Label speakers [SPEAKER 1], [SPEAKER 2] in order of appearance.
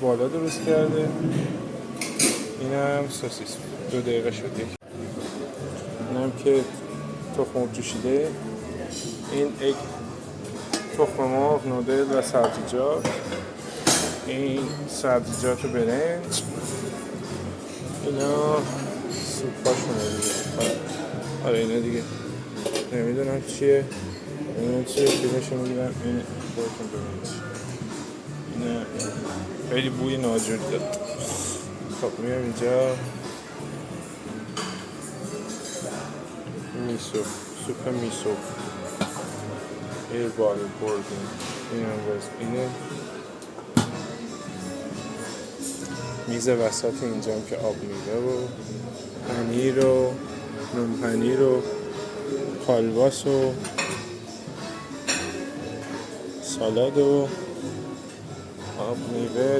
[SPEAKER 1] بالا درست کرده. اینم سوسیس 2 دقیقه شد. اینم که تخم مرغ جوشیده. این اگ تخم مرغ، نودل و سبزیجات. این سبزیجات برنج. اینا سوپاشونه دیگه. آره اینا دیگه نمیدونم چیه. اینا چیه فیلمشو میگیرم. این خودتون ببینید. اینا خیلی بوی ناجور داد. خب میام اینجا میسو، سوپ میسو ایر بالی بردیم. اینه میز وسط اینجا هم که آب میوه و پنیر و نون پنیر و کالباس و سالاد و آب میوه